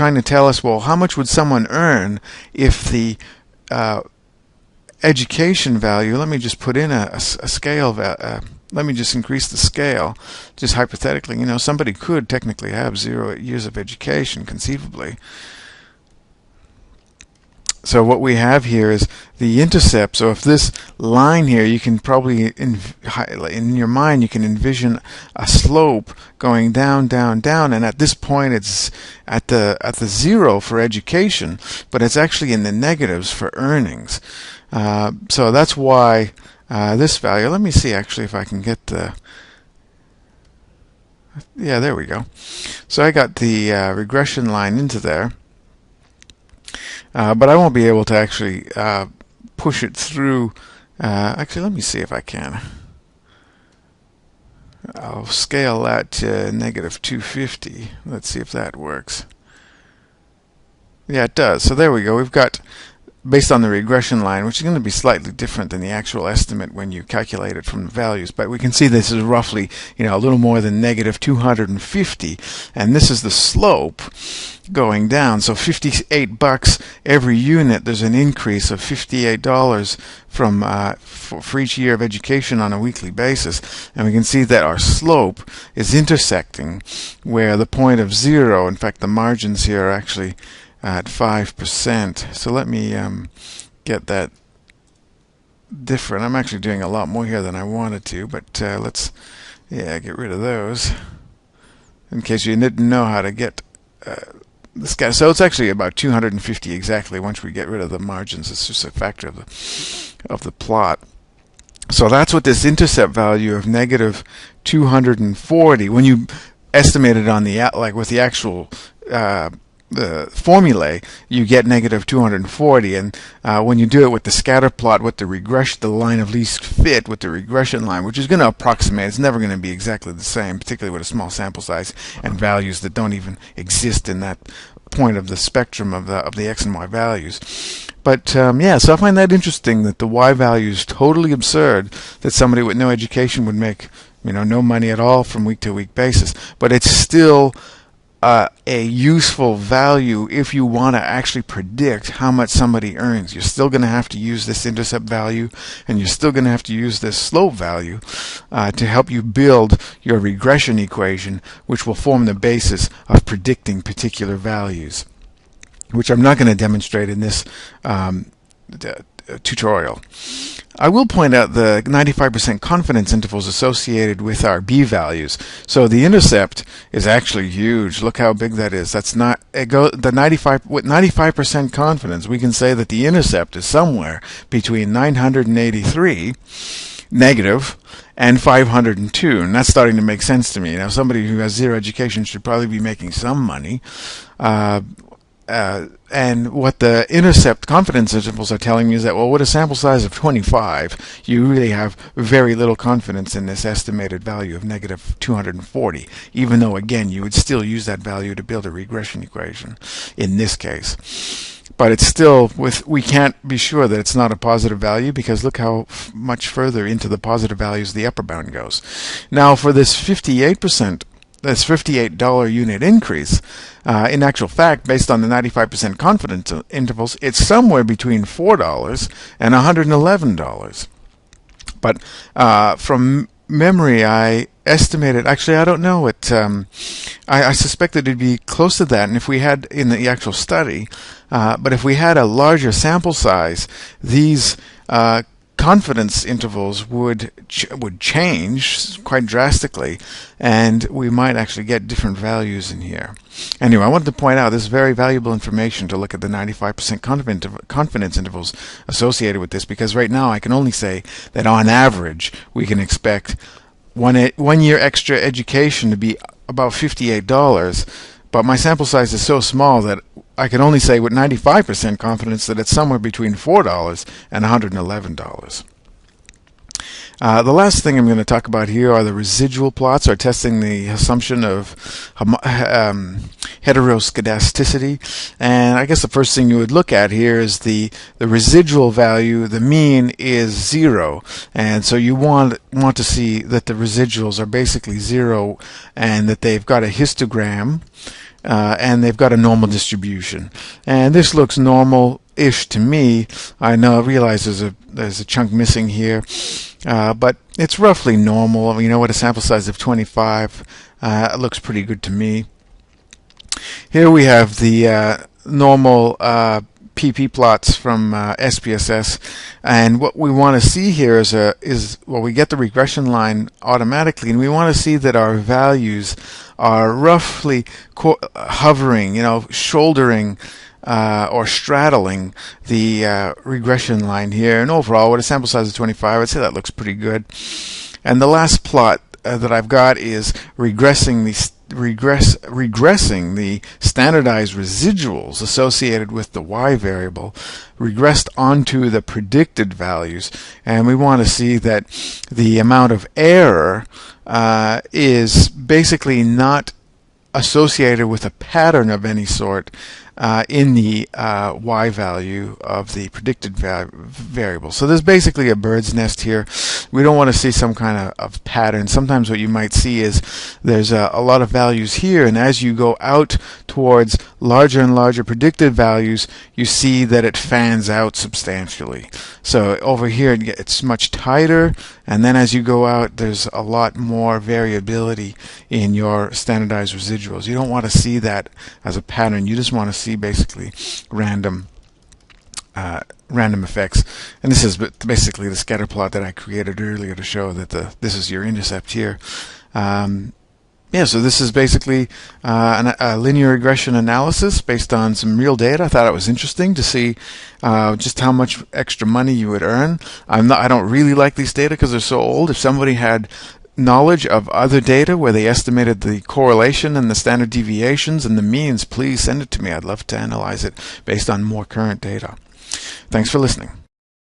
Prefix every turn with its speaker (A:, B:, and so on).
A: trying to tell us, well, how much would someone earn if the education value, let me just put in a scale, let me just increase the scale, just hypothetically. You know, somebody could technically have 0 years of education, conceivably. So what we have here is the intercept. So if this line here, you can probably, in your mind, you can envision a slope going down, down, down, and at this point it's at the 0 for education, but it's actually in the negatives for earnings. So that's why this value, let me see actually if I can get the, yeah, there we go. So I got the regression line into there. But I won't be able to actually push it through. Actually, let me see if I can. I'll scale that to negative 250. Let's see if that works. Yeah, it does. So there we go. We've got, based on the regression line, which is going to be slightly different than the actual estimate when you calculate it from the values, but we can see this is roughly, you know, a little more than negative 250, and this is the slope going down. So $58 every unit, there's an increase of $58 from for each year of education on a weekly basis, and we can see that our slope is intersecting where the point of 0, in fact the margins here are actually at 5%. So let me get that different. I'm actually doing a lot more here than I wanted to, but let's get rid of those in case you didn't know how to get this guy. So it's actually about 250 exactly once we get rid of the margins. It's just a factor of the plot. So that's what this intercept value of negative 240, when you estimate it on the with the actual the formulae, you get negative 240, and when you do it with the scatter plot, with the regression, the line of least fit with the regression line, which is going to approximate, it's never going to be exactly the same, particularly with a small sample size and values that don't even exist in that point of the spectrum of the x and y values. But yeah, so I find that interesting that the y value is totally absurd, that somebody with no education would make, you know, no money at all from week to week basis, but it's still a useful value if you want to actually predict how much somebody earns. You're still going to have to use this intercept value, and you're still going to have to use this slope value to help you build your regression equation, which will form the basis of predicting particular values, which I'm not going to demonstrate in this tutorial. I will point out the 95% confidence intervals associated with our B values. So the intercept is actually huge. Look how big that is. That's not with 95% confidence. We can say that the intercept is somewhere between 983 negative and 502, and that's starting to make sense to me. Now, somebody who has zero education should probably be making some money. And what the intercept confidence intervals are telling me is that, well, with a sample size of 25, you really have very little confidence in this estimated value of negative 240, even though, again, you would still use that value to build a regression equation in this case. But it's still, we can't be sure that it's not a positive value, because look how much further into the positive values the upper bound goes. Now, for this 58%, this $58 unit increase, in actual fact, based on the 95% confidence intervals, it's somewhere between $4 and $111. But from memory, I estimated, actually I don't know what, I suspected it'd be close to that, and if we had in the actual study, but if we had a larger sample size, these confidence intervals would change quite drastically, and we might actually get different values in here. Anyway, I wanted to point out this is very valuable information to look at the 95% confidence intervals associated with this, because right now I can only say that on average we can expect 1 year extra education to be about $58, but my sample size is so small that I can only say with 95% confidence that it's somewhere between $4 and $111. The last thing I'm going to talk about here are the residual plots, or testing the assumption of heteroscedasticity. And I guess the first thing you would look at here is the residual value. The mean is 0, and so you want to see that the residuals are basically 0 and that they've got a histogram and they've got a normal distribution. And this looks normal-ish to me. I realize there's a chunk missing here, but it's roughly normal. With a sample size of 25, it looks pretty good to me. Here we have the normal PP plots from SPSS, and what we want to see here is we get the regression line automatically, and we want to see that our values are roughly hovering, shouldering or straddling the regression line here. And overall, with a sample size of 25, I'd say that looks pretty good. And the last plot that I've got is regressing the standardized residuals associated with the y variable regressed onto the predicted values, and we want to see that the amount of error is basically not associated with a pattern of any sort in the y value of the predicted variable. So there's basically a bird's nest here. We don't want to see some kind of pattern. Sometimes what you might see is there's a lot of values here, and as you go out towards larger and larger predicted values, you see that it fans out substantially. So over here it's much tighter, and then as you go out, there's a lot more variability in your standardized residuals. You don't want to see that as a pattern. You just want to see basically random effects. And this is basically the scatter plot that I created earlier to show that this is your intercept here. So this is basically a linear regression analysis based on some real data. I thought it was interesting to see just how much extra money you would earn. I don't really like these data because they're so old. If somebody had knowledge of other data where they estimated the correlation and the standard deviations and the means, please send it to me. I'd love to analyze it based on more current data. Thanks for listening.